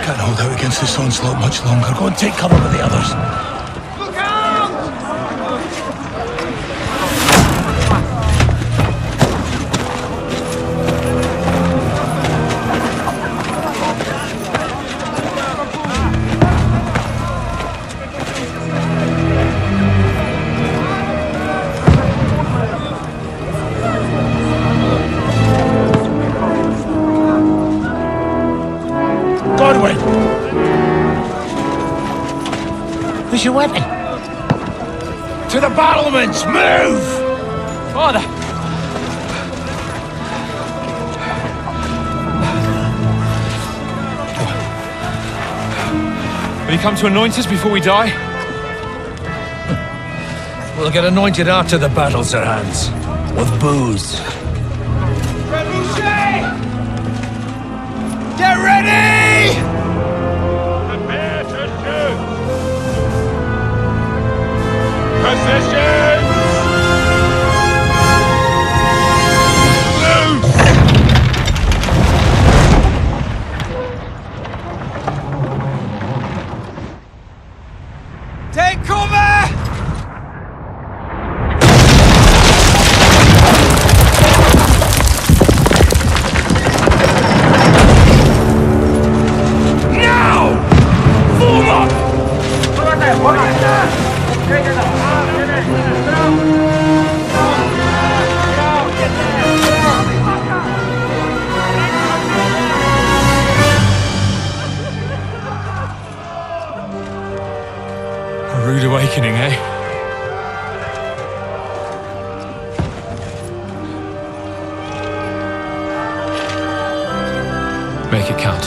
Can't hold out against this onslaught much longer. Go and take cover with the others. Look out! Godwin! Who's your weapon? To the battlements! Move! Father! Will you come to anoint us before we die? We'll get anointed after the battles are hands. With booze. Get ready! Prepare to shoot! Position! Loose! Take cover! A rude awakening, eh? Make it count.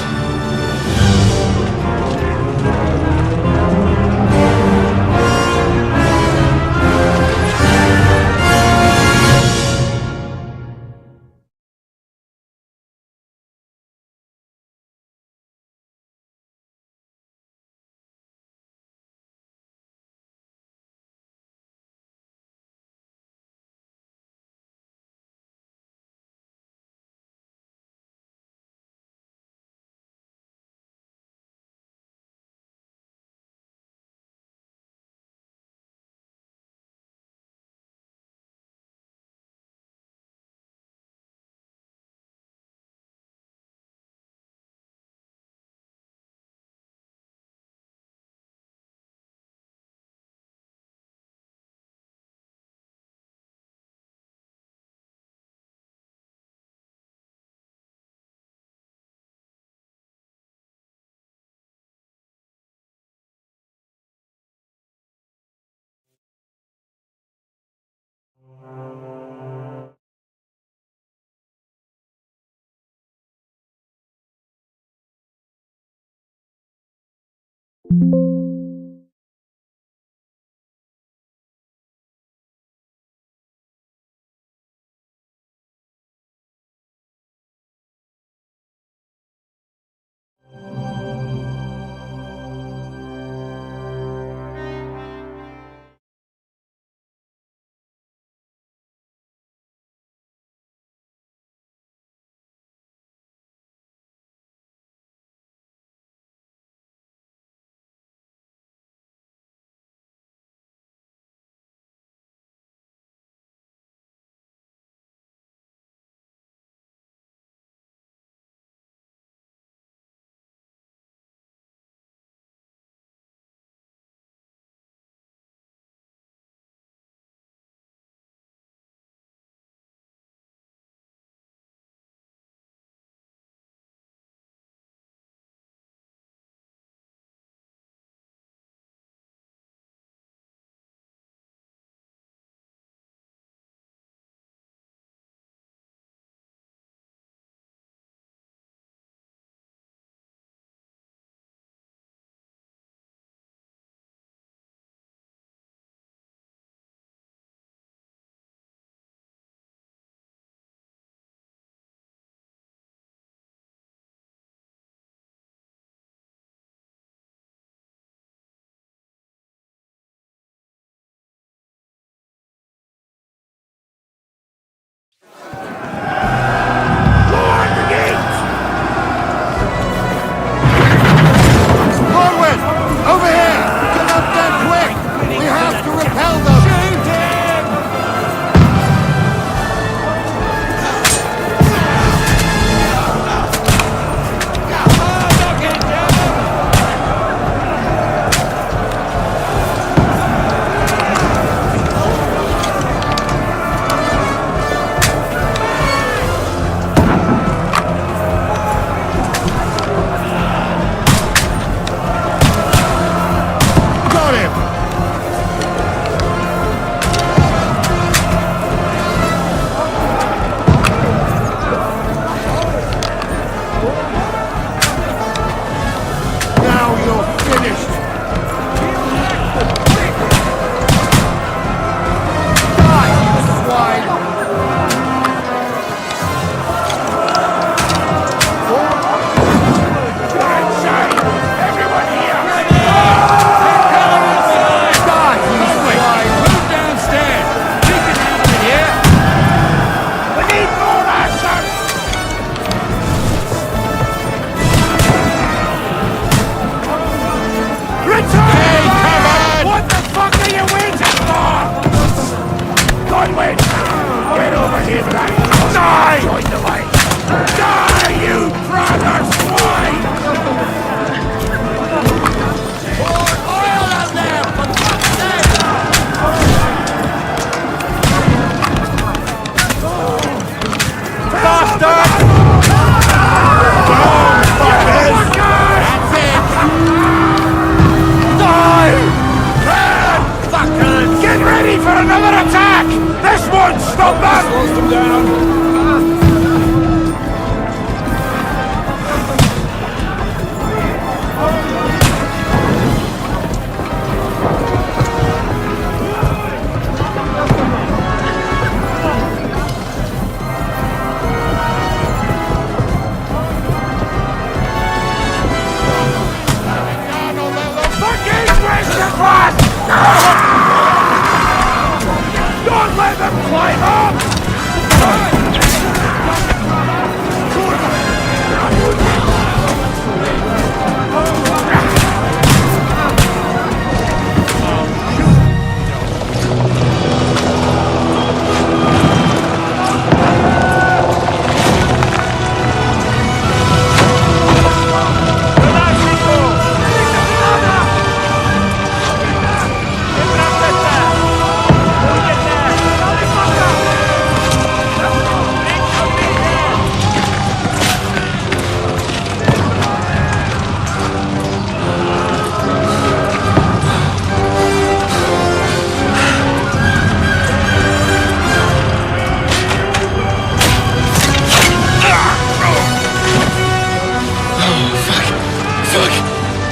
Fuck!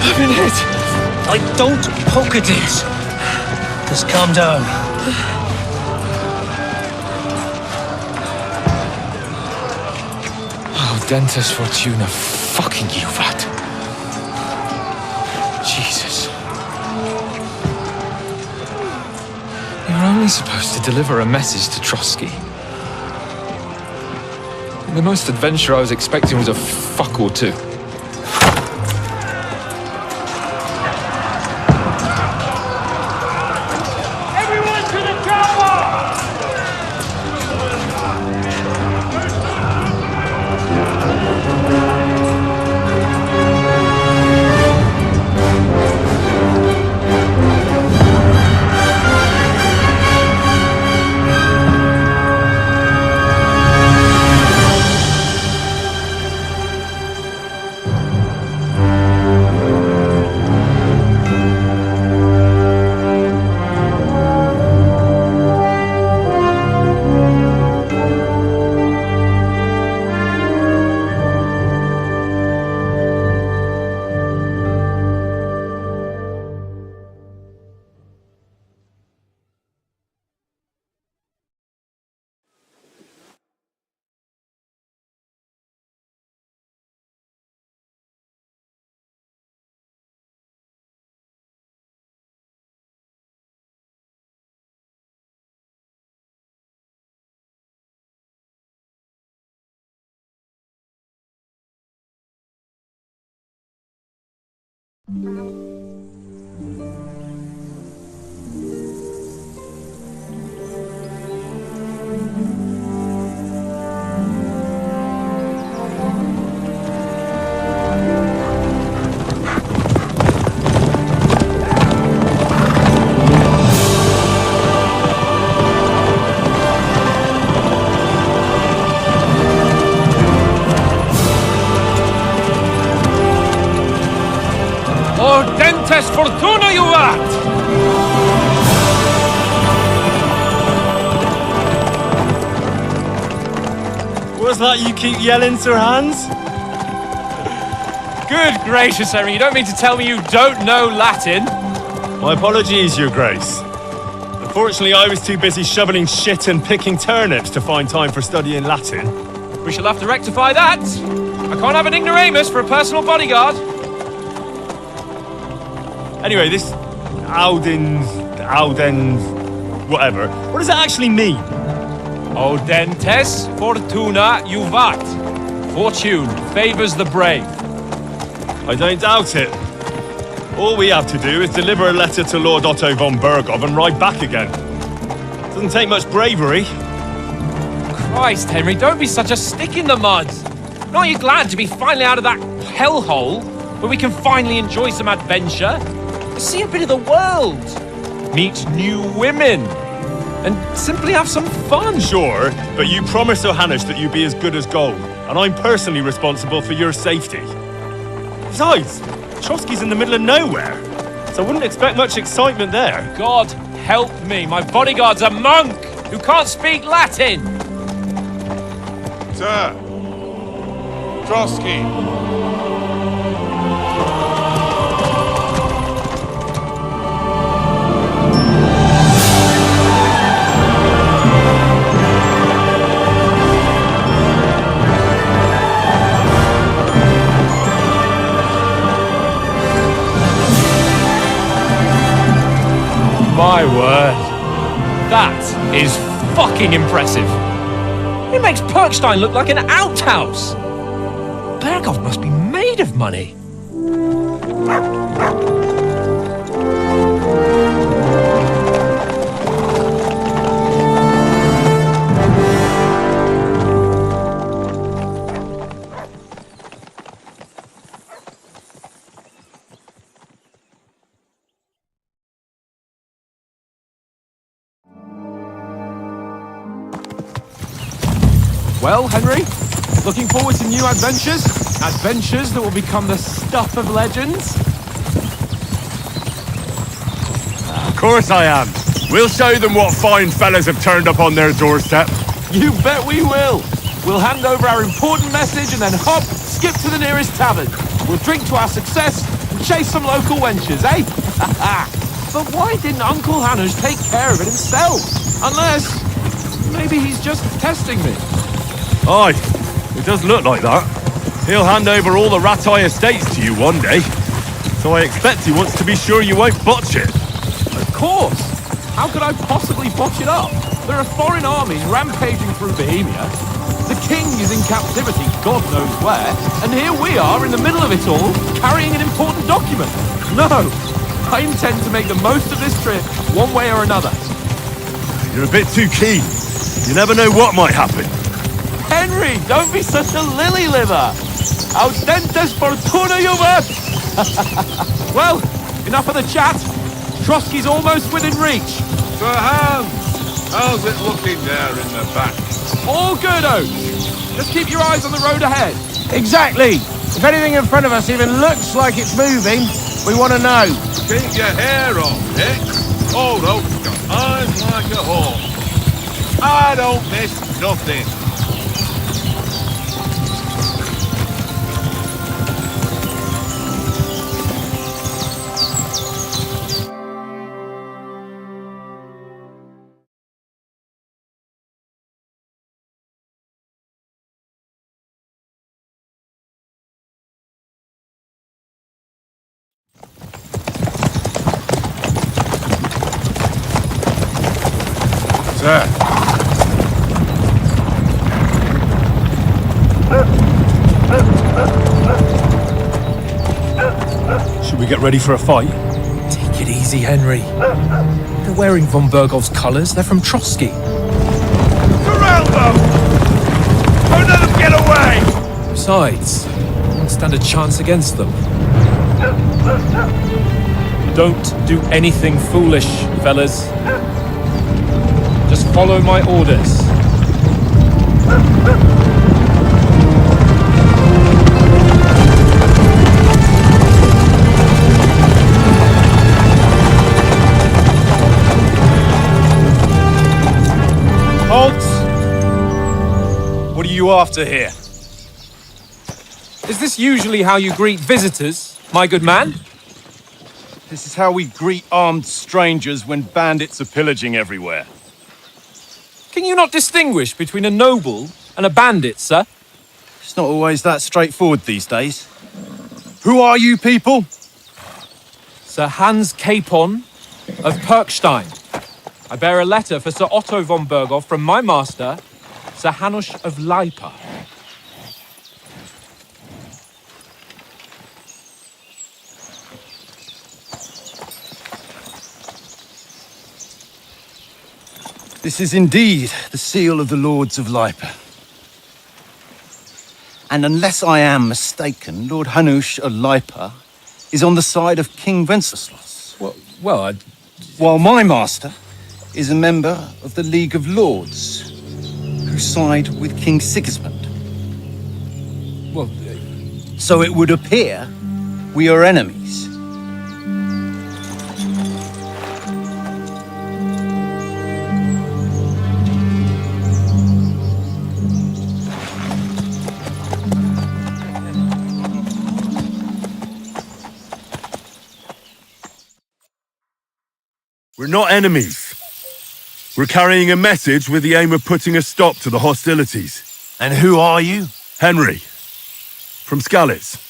I've been hit! Don't poke at it. Just calm down. Oh, Dentes Fortuna, fucking you, Vat. Jesus. You're only supposed to deliver a message to Trotsky. The most adventure I was expecting was a fuck or two. Everyone to the chopper! Dentes Fortuna, you vat! What's that you keep yelling, Sir Hans? Good gracious, Henry, you don't mean to tell me you don't know Latin? My apologies, Your Grace. Unfortunately, I was too busy shoveling shit and picking turnips to find time for studying Latin. We shall have to rectify that. I can't have an ignoramus for a personal bodyguard. Anyway, this Audens, whatever. What does it actually mean? Audentes Fortuna Juvat. Fortune favors the brave. I don't doubt it. All we have to do is deliver a letter to Lord Otto von Berghoff and ride back again. Doesn't take much bravery. Christ, Henry, don't be such a stick in the mud. Aren't you glad to be finally out of that hellhole where we can finally enjoy some adventure? See a bit of the world, meet new women, and simply have some fun. Sure, but you promised Johannes that you'd be as good as gold, and I'm personally responsible for your safety. Besides, Trotsky's in the middle of nowhere, so I wouldn't expect much excitement there. God help me, my bodyguard's a monk who can't speak Latin. Sir! Trotsky! My word. That is fucking impressive. It makes Perkstein look like an outhouse. Berghoff must be made of money. Well, Henry, looking forward to new adventures? Adventures that will become the stuff of legends? Of course I am. We'll show them what fine fellas have turned up on their doorstep. You bet we will. We'll hand over our important message and then hop, skip to the nearest tavern. We'll drink to our success and chase some local wenches, eh? But why didn't Uncle Hanush take care of it himself? Unless, maybe he's just testing me. Aye, it does look like that. He'll hand over all the Ratai estates to you one day. So I expect he wants to be sure you won't botch it. Of course! How could I possibly botch it up? There are foreign armies rampaging through Bohemia. The king is in captivity, God knows where, and here we are in the middle of it all, carrying an important document. No, I intend to make the most of this trip, one way or another. You're a bit too keen. You never know what might happen. Henry, don't be such a lily-liver! Audentes fortuna juvat! Well, enough of the chat. Trotsky's almost within reach. Sir Hans, how's it looking there in the back? All good, Oates. Just keep your eyes on the road ahead. Exactly. If anything in front of us even looks like it's moving, we want to know. Keep your hair on, Nick. Old Oak's got eyes like a hawk. I don't miss nothing. Sir. Should we get ready for a fight? Take it easy, Henry. They're wearing von Bergov's colours. They're from Trotsky. Surround them! Don't let them get away! Besides, we won't stand a chance against them. Don't do anything foolish, fellas. Just follow my orders. Halt! What are you after here? Is this usually how you greet visitors, my good man? This is how we greet armed strangers when bandits are pillaging everywhere. Can you not distinguish between a noble and a bandit, sir? It's not always that straightforward these days. Who are you people? Sir Hans Capon of Perkstein. I bear a letter for Sir Otto von Berghoff from my master, Sir Hanush of Lipa. This is indeed the seal of the Lords of Lipa. And unless I am mistaken, Lord Hanush of Lipa is on the side of King Wenceslas. While my master is a member of the League of Lords, who side with King Sigismund. So it would appear we are enemies. We're not enemies. We're carrying a message with the aim of putting a stop to the hostilities. And who are you? Henry, from Skalitz.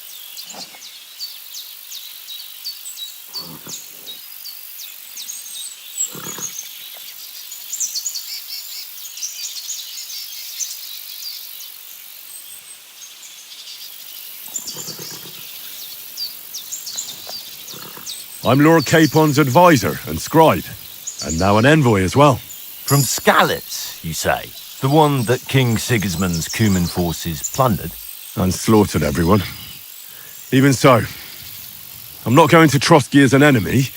I'm Lord Capon's advisor and scribe, and now an envoy as well. From Skalitz, you say? The one that King Sigismund's Cuman forces plundered? And slaughtered everyone. Even so, I'm not going to Trotsky as an enemy,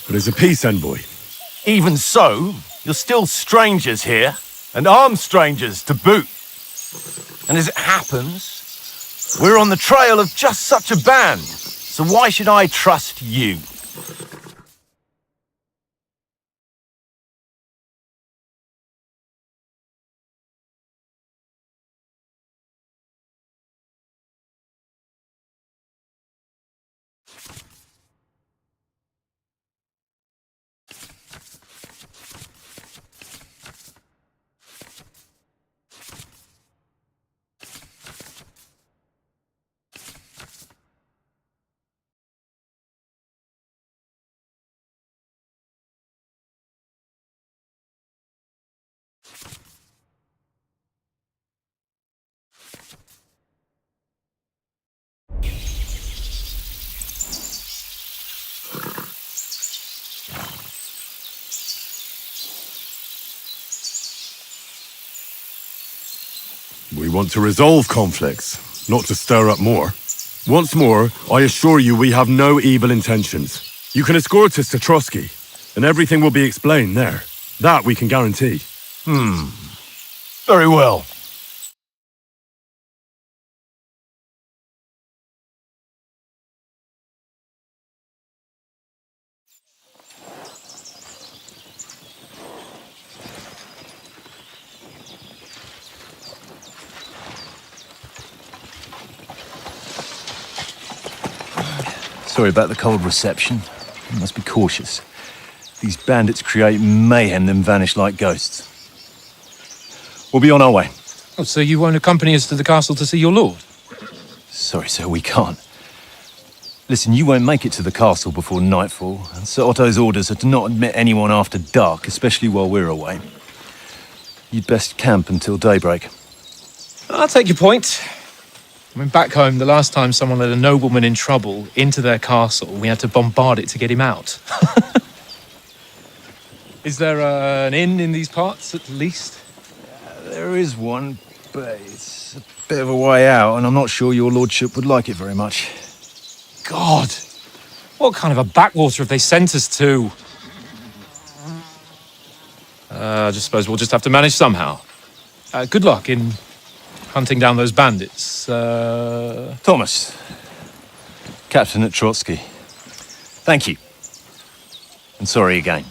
but as a peace envoy. Even so, you're still strangers here, and armed strangers to boot. And as it happens, we're on the trail of just such a band, so why should I trust you? want to resolve conflicts, not to stir up more. Once more, I assure you we have no evil intentions. You can escort us to Trotsky, and everything will be explained there. That we can guarantee. Very well. Sorry about the cold reception. You must be cautious. These bandits create mayhem, then vanish like ghosts. We'll be on our way. Oh, so you won't accompany us to the castle to see your lord? Sorry, sir, we can't. Listen, you won't make it to the castle before nightfall, and Sir Otto's orders are to not admit anyone after dark, especially while we're away. You'd best camp until daybreak. I'll take your point. I mean, back home, the last time someone let a nobleman in trouble into their castle, we had to bombard it to get him out. Is there an inn in these parts, at least? There is one, but it's a bit of a way out, and I'm not sure your lordship would like it very much. God! What kind of a backwater have they sent us to? I just suppose we'll just have to manage somehow. Good luck in hunting down those bandits. Thomas, captain at Trotsky. Thank you. And sorry again.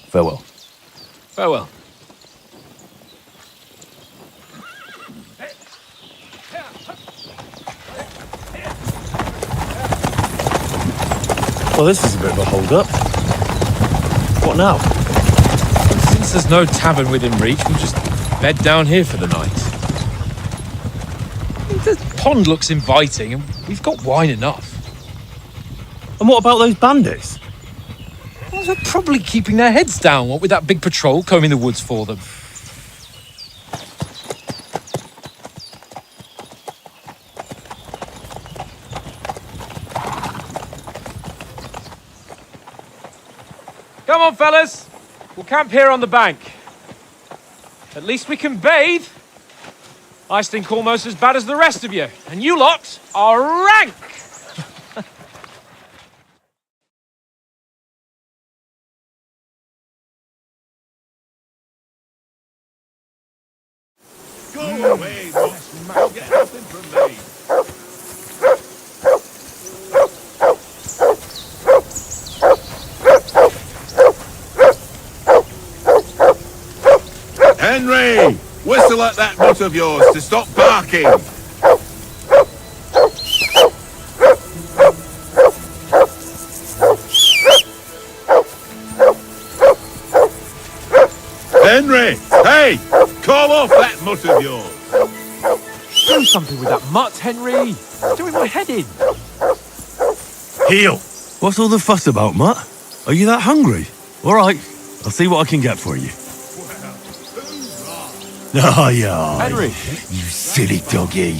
Farewell. Farewell. Well, this is a bit of a hold-up. What now? Since there's no tavern within reach, we'll just bed down here for the night. The pond looks inviting, and we've got wine enough. And what about those bandits? Well, they're probably keeping their heads down, what with that big patrol combing the woods for them. Come on, fellas. We'll camp here on the bank. At least we can bathe. I stink almost as bad as the rest of you, and you lot are rank! Go away, boss. You'll get nothing from me. Henry! Whistle at that butt of yours to stop barking! Henry! Hey! Call off that mutt of yours! Do something with that mutt, Henry! It's doing my head in! Heel! What's all the fuss about, Mutt? Are you that hungry? All right, I'll see what I can get for you. Oh, yeah. Henry! You silly doggy.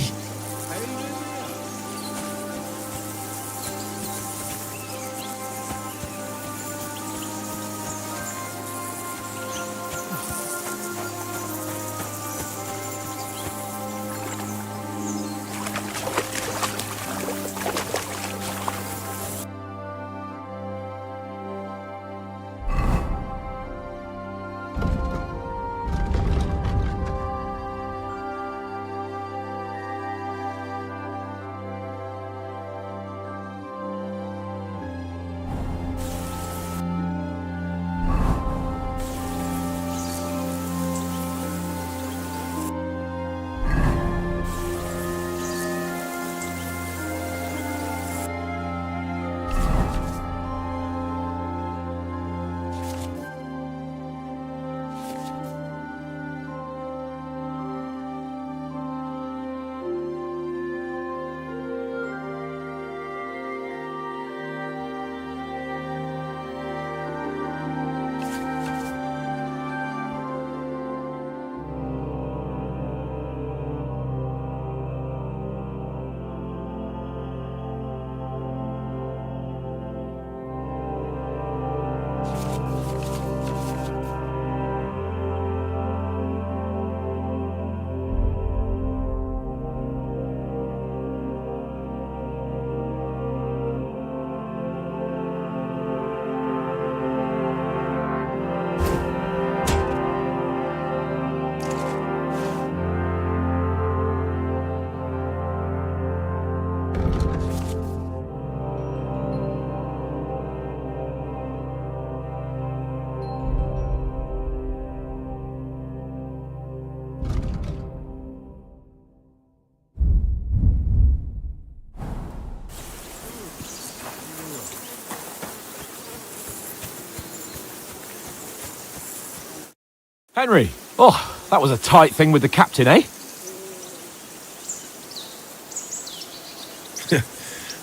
Henry, oh, that was a tight thing with the captain, eh?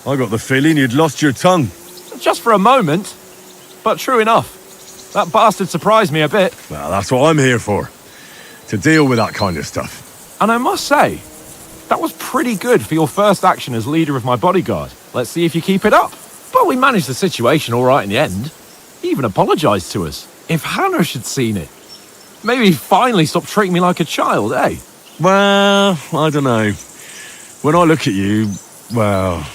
I got the feeling you'd lost your tongue. Just for a moment. But true enough. That bastard surprised me a bit. Well, that's what I'm here for. To deal with that kind of stuff. And I must say, that was pretty good for your first action as leader of my bodyguard. Let's see if you keep it up. But we managed the situation all right in the end. He even apologized to us. If Hanush had seen it, maybe he'd finally stop treating me like a child, eh? Well, I don't know. When I look at you, well,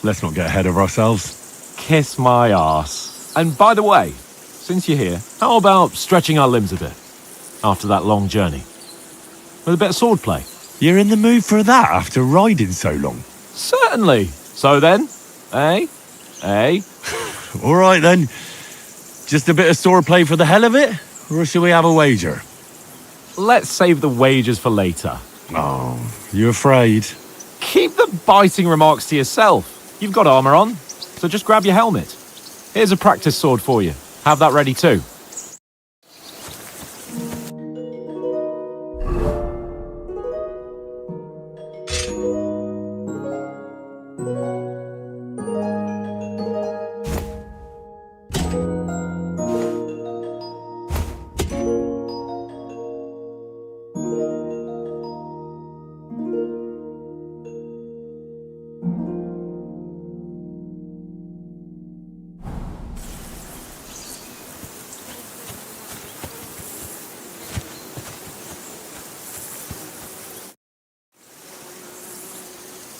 let's not get ahead of ourselves. Kiss my arse. And by the way, since you're here, how about stretching our limbs a bit? After that long journey. With a bit of swordplay. You're in the mood for that after riding so long? Certainly. So then, eh? Eh? All right then. Just a bit of swordplay for the hell of it? Or shall we have a wager? Let's save the wagers for later. Oh, you afraid? Keep the biting remarks to yourself. You've got armor on, so just grab your helmet. Here's a practice sword for you. Have that ready too.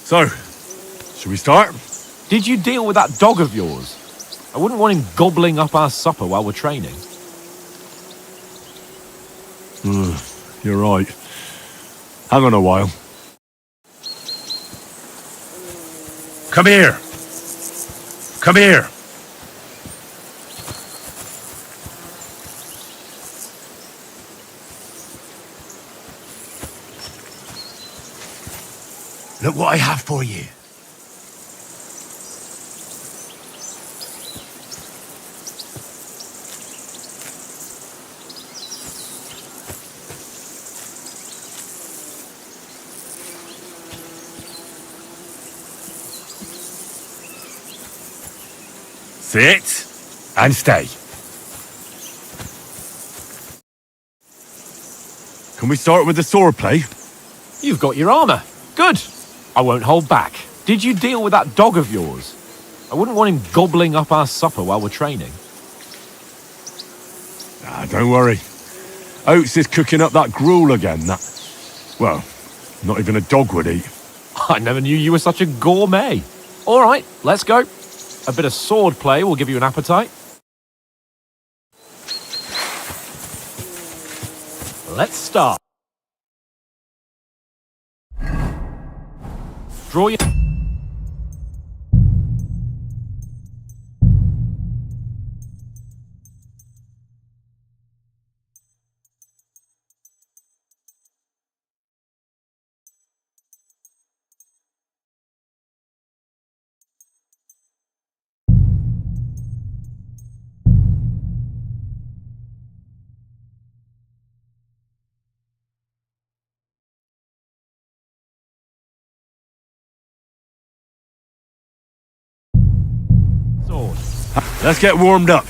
So, should we start? Did you deal with that dog of yours? I wouldn't want him gobbling up our supper while we're training. You're right. Hang on a while. Come here. Come here. Look what I have for you. Sit and stay. Can we start with the swordplay? You've got your armor. Good. I won't hold back. Did you deal with that dog of yours? I wouldn't want him gobbling up our supper while we're training. Don't worry. Oates is cooking up that gruel again. Well, not even a dog would eat. I never knew you were such a gourmet. All right, let's go. A bit of sword play will give you an appetite. Let's start. Draw your... sword. Let's get warmed up.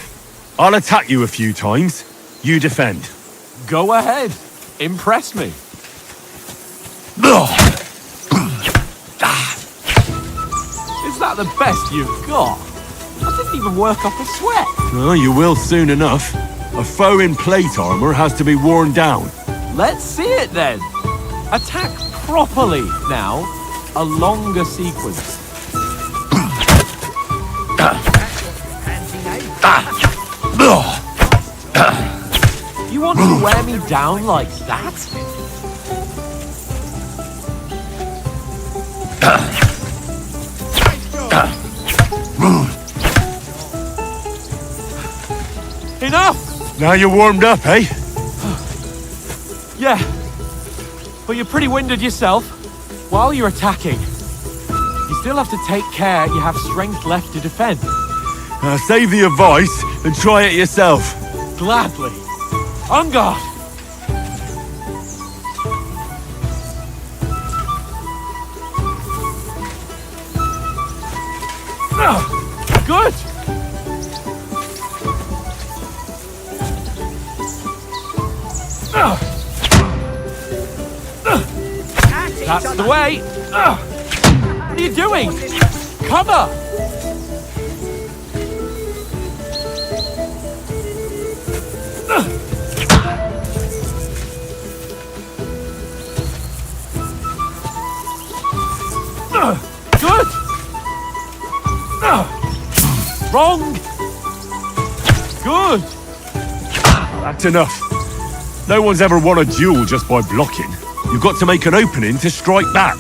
I'll attack you a few times. You defend. Go ahead. Impress me. Is that the best you've got? I didn't even work up a sweat. Oh, you will soon enough. A foe in plate armor has to be worn down. Let's see it then. Attack properly now. A longer sequence. You want to wear me down like that? Enough! Now you're warmed up, eh? Yeah. But you're pretty winded yourself. While you're attacking, you still have to take care you have strength left to defend. Save the advice and try it yourself. Gladly. On guard! Good! That's the way! What are you doing? Cover! Good! Wrong! Good! That's enough. No one's ever won a duel just by blocking. You've got to make an opening to strike back.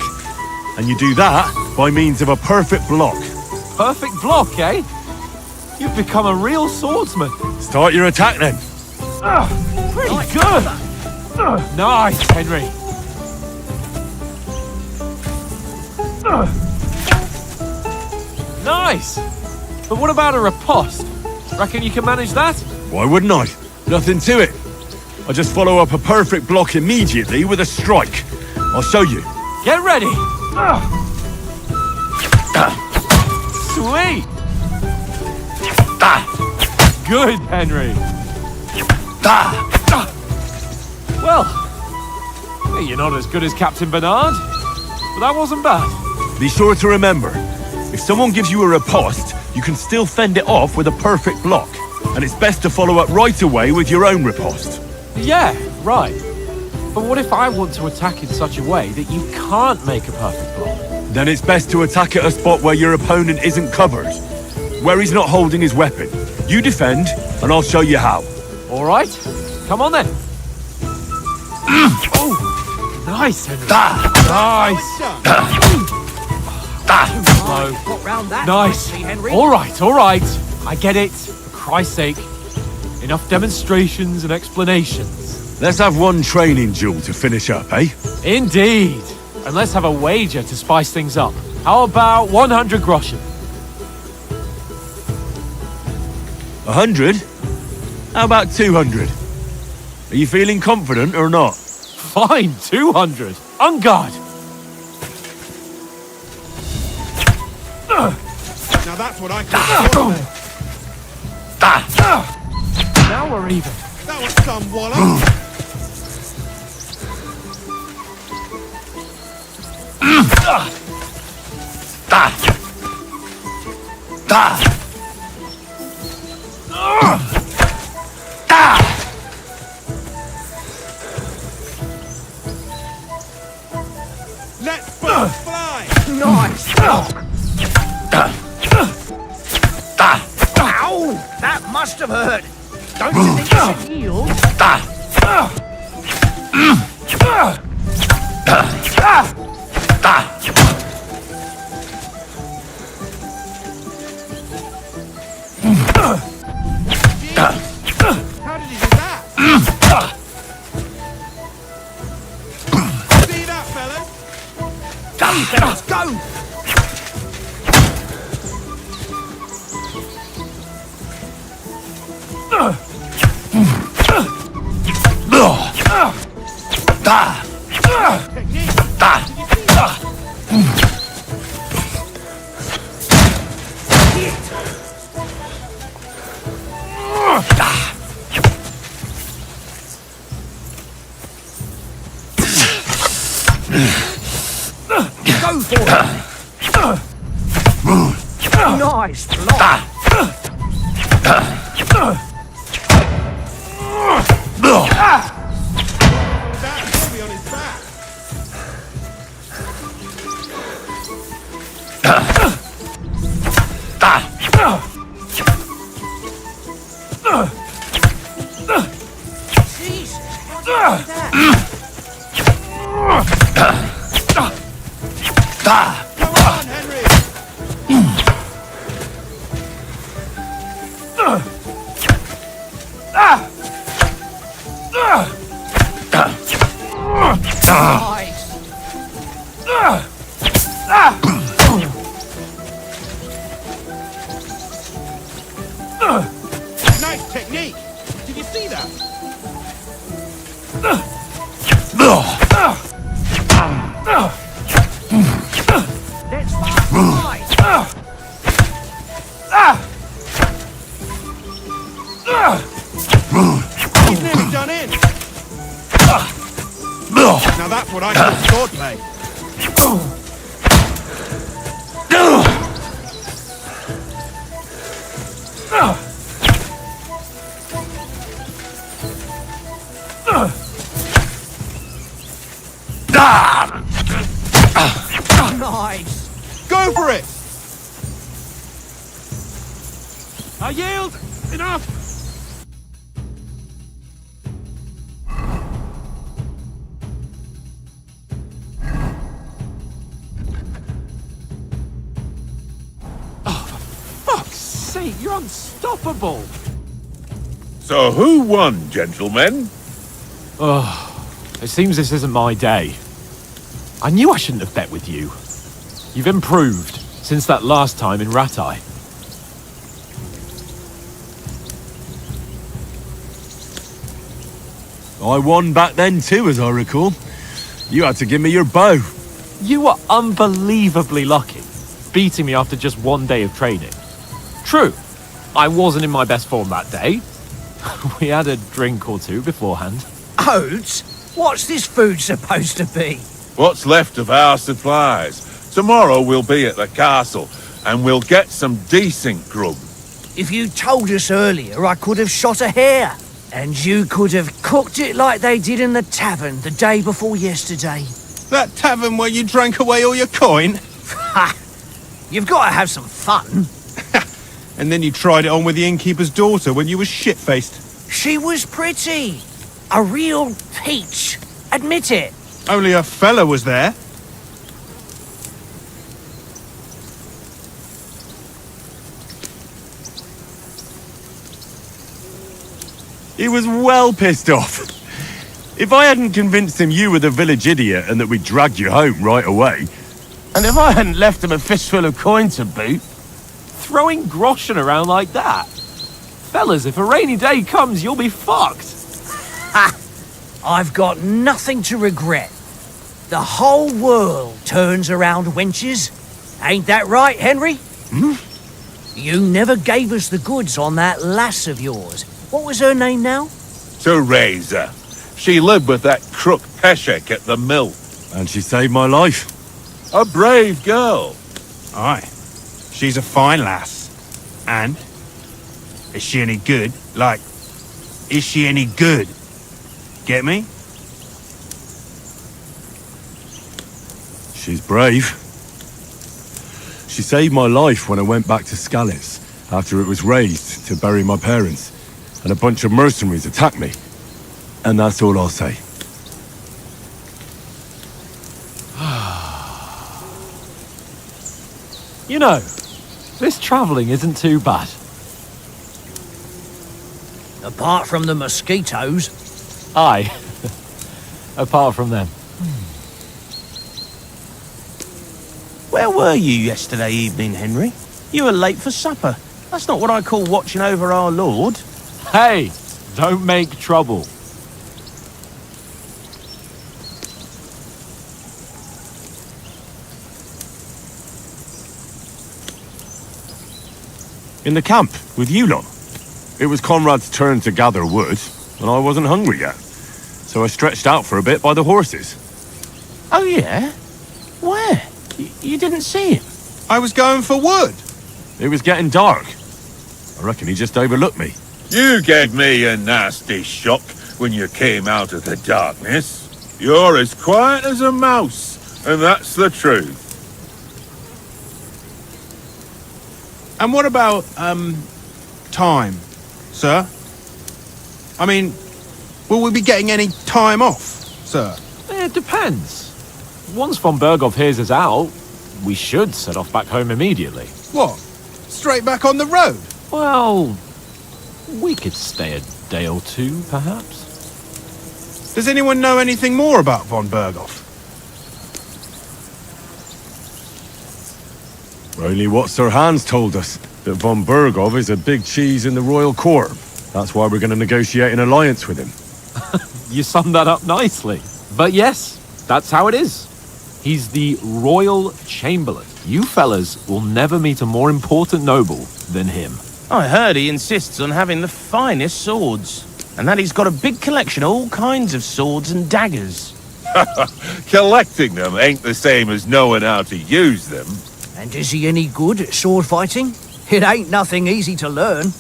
And you do that by means of a perfect block. Perfect block, eh? You've become a real swordsman. Start your attack then. Pretty good! Nice, Henry. Nice! But what about a riposte? Reckon you can manage that? Why wouldn't I? Nothing to it. I just follow up a perfect block immediately with a strike. I'll show you. Get ready! Sweet! Good, Henry. Well, you're not as good as Captain Bernard, but that wasn't bad. Be sure to remember, if someone gives you a riposte, you can still fend it off with a perfect block. And it's best to follow up right away with your own riposte. Yeah, right. But what if I want to attack in such a way that you can't make a perfect block? Then it's best to attack at a spot where your opponent isn't covered, where he's not holding his weapon. You defend, and I'll show you how. All right, come on then. Oh, nice, Henry. Nice. Too slow. Nice. All right. I get it. For Christ's sake, enough demonstrations and explanations. Let's have one training duel to finish up, eh? Indeed. And let's have a wager to spice things up. How about 100 groschen? 100? How about 200? Are you feeling confident or not? Fine, 200. On guard. Now that's what I call Now we're even. That was some wallop. Let's both fly. Nice block. Ow! That must have hurt. Don't you think you should heal? How did he do that? See that, fellas? Go, fellas, go! Go for it! Nice block! That put me on his back. Jesus! How did you do that? Come on, Henry. what I call swordplay. Nice. Go for it! I yield! Enough! Oh, for fuck's sake, you're unstoppable! So who won, gentlemen? Oh, it seems this isn't my day. I knew I shouldn't have bet with you. You've improved since that last time in Ratai. I won back then too, as I recall. You had to give me your bow. You were unbelievably lucky, beating me after just one day of training. True, I wasn't in my best form that day. We had a drink or two beforehand. Oats? What's this food supposed to be? What's left of our supplies. Tomorrow we'll be at the castle, and we'll get some decent grub. If you told us earlier, I could have shot a hare. And you could have cooked it like they did in the tavern the day before yesterday. That tavern where you drank away all your coin? Ha! You've got to have some fun. And then you tried it on with the innkeeper's daughter when you were shit-faced. She was pretty. A real peach. Admit it. Only a fella was there. He was well pissed off. If I hadn't convinced him you were the village idiot and that we'd dragged you home right away... And if I hadn't left him a fistful of coin to boot... Throwing groschen around like that? Fellas, if a rainy day comes, you'll be fucked. Ha! I've got nothing to regret. The whole world turns around wenches. Ain't that right, Henry? Hmm? You never gave us the goods on that lass of yours. What was her name now? Teresa. She lived with that crook Peshek at the mill. And she saved my life. A brave girl. Aye. She's a fine lass. And? Is she any good? Like, is she any good? Get me? She's brave. She saved my life when I went back to Skalitz after it was razed to bury my parents. And a bunch of mercenaries attacked me. And that's all I'll say. You know, this travelling isn't too bad. Apart from the mosquitoes. Aye. Apart from them. Where were you yesterday evening, Henry? You were late for supper. That's not what I call watching over our lord. Hey, don't make trouble. In the camp, with you lot. It was Conrad's turn to gather wood, and I wasn't hungry yet. So I stretched out for a bit by the horses. Oh, yeah? Where? You didn't see him? I was going for wood. It was getting dark. I reckon he just overlooked me. You gave me a nasty shock when you came out of the darkness. You're as quiet as a mouse, and that's the truth. And what about, time, sir? I mean, will we be getting any time off, sir? It depends. Once von Berghoff hears us out, we should set off back home immediately. What? Straight back on the road? Well, we could stay a day or two, perhaps. Does anyone know anything more about von Berghoff? Only what Sir Hans told us, that von Berghoff is a big cheese in the royal court. That's why we're going to negotiate an alliance with him. You summed that up nicely. But yes, that's how it is. He's the royal chamberlain. You fellas will never meet a more important noble than him. I heard he insists on having the finest swords. And that he's got a big collection of all kinds of swords and daggers. Collecting them ain't the same as knowing how to use them. And is he any good at sword fighting? It ain't nothing easy to learn.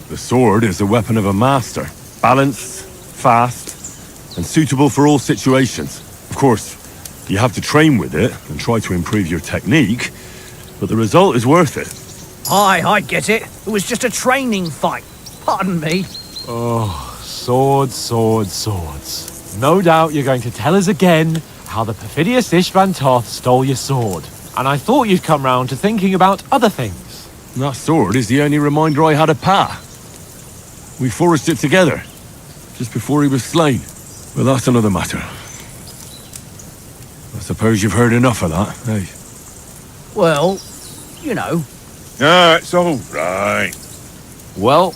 The sword is the weapon of a master. Balanced, fast, and suitable for all situations. Of course, you have to train with it and try to improve your technique, but the result is worth it. Aye, I get it. It was just a training fight. Pardon me. Oh, swords, swords, swords. No doubt you're going to tell us again how the perfidious Ishvan Toth stole your sword. And I thought you'd come round to thinking about other things. That sword is the only reminder I had of Pa. We forged it together, just before he was slain. But that's another matter. I suppose you've heard enough of that, eh? Well, you know. It's all right. Well,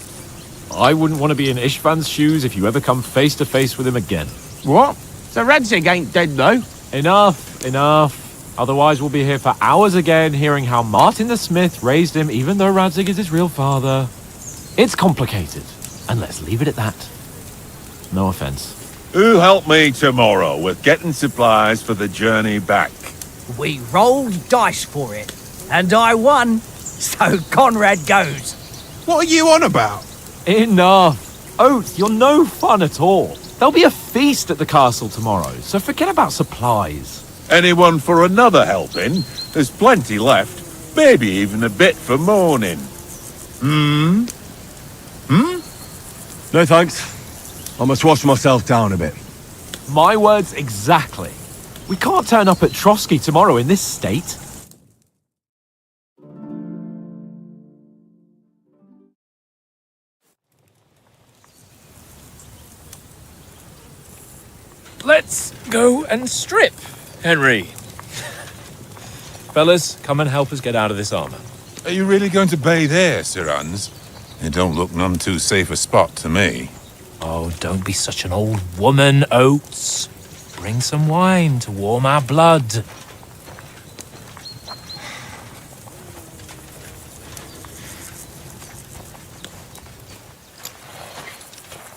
I wouldn't want to be in Ishvan's shoes if you ever come face to face with him again. What? So Radzig ain't dead, though? Enough, enough. Otherwise we'll be here for hours again hearing how Martin the Smith raised him even though Radzig is his real father. It's complicated, and let's leave it at that. No offense. Who'll help me tomorrow with getting supplies for the journey back? We rolled dice for it, and I won. So Conrad goes. What are you on about? Enough. Oath, you're no fun at all. There'll be a feast at the castle tomorrow, so forget about supplies. Anyone for another helping? There's plenty left. Maybe even a bit for morning. No thanks. I must wash myself down a bit. My words exactly. We can't turn up at Trotsky tomorrow in this state. Let's go and strip, Henry. Fellas, come and help us get out of this armor. Are you really going to bathe here, Sir Hans? It don't look none too safe a spot to me. Oh, don't be such an old woman, Oates. Bring some wine to warm our blood.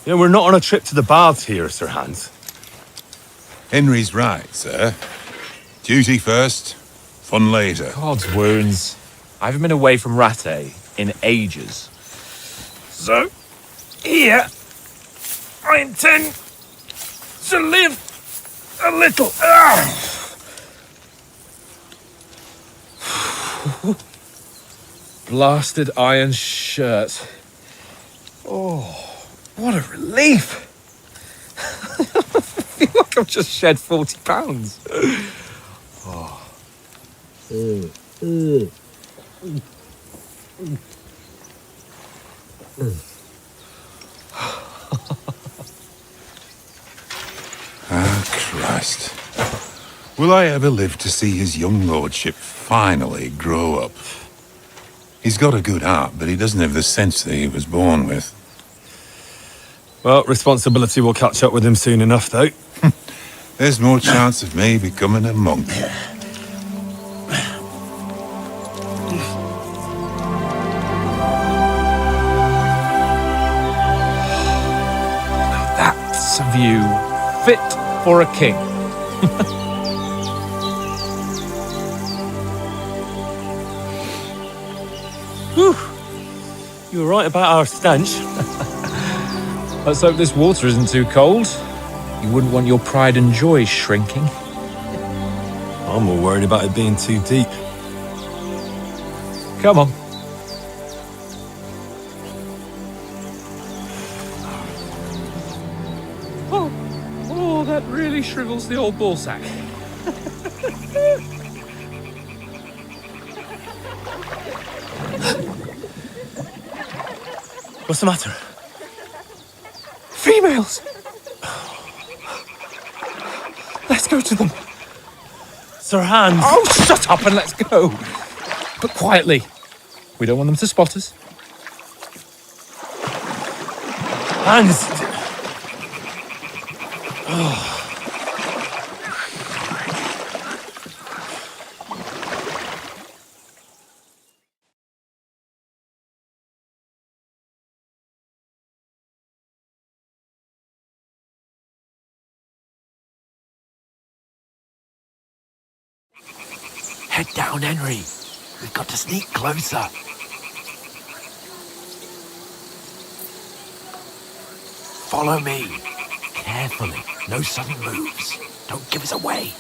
Yeah, we're not on a trip to the baths here, Sir Hans. Henry's right, sir. Duty first, fun later. God's wounds. I haven't been away from Rattay in ages. So, here, I intend to live a little. Blasted iron shirt. Oh, what a relief. I feel like I've just shed 40 pounds. Christ. Will I ever live to see his young lordship finally grow up? He's got a good heart, but he doesn't have the sense that he was born with. Well, responsibility will catch up with him soon enough, though. There's more chance of me becoming a monk. That's a view fit for a king. Whew. You were right about our stench. Let's hope this water isn't too cold. You wouldn't want your pride and joy shrinking. I'm more worried about it being too deep. Come on. Oh, that really shrivels the old ballsack. What's the matter? Females! Let's go to them. Sir Hans! Oh, shut up and let's go. But quietly. We don't want them to spot us. Hans! Head down, Henry. We've got to sneak closer. Follow me. Carefully. No sudden moves. Don't give us away.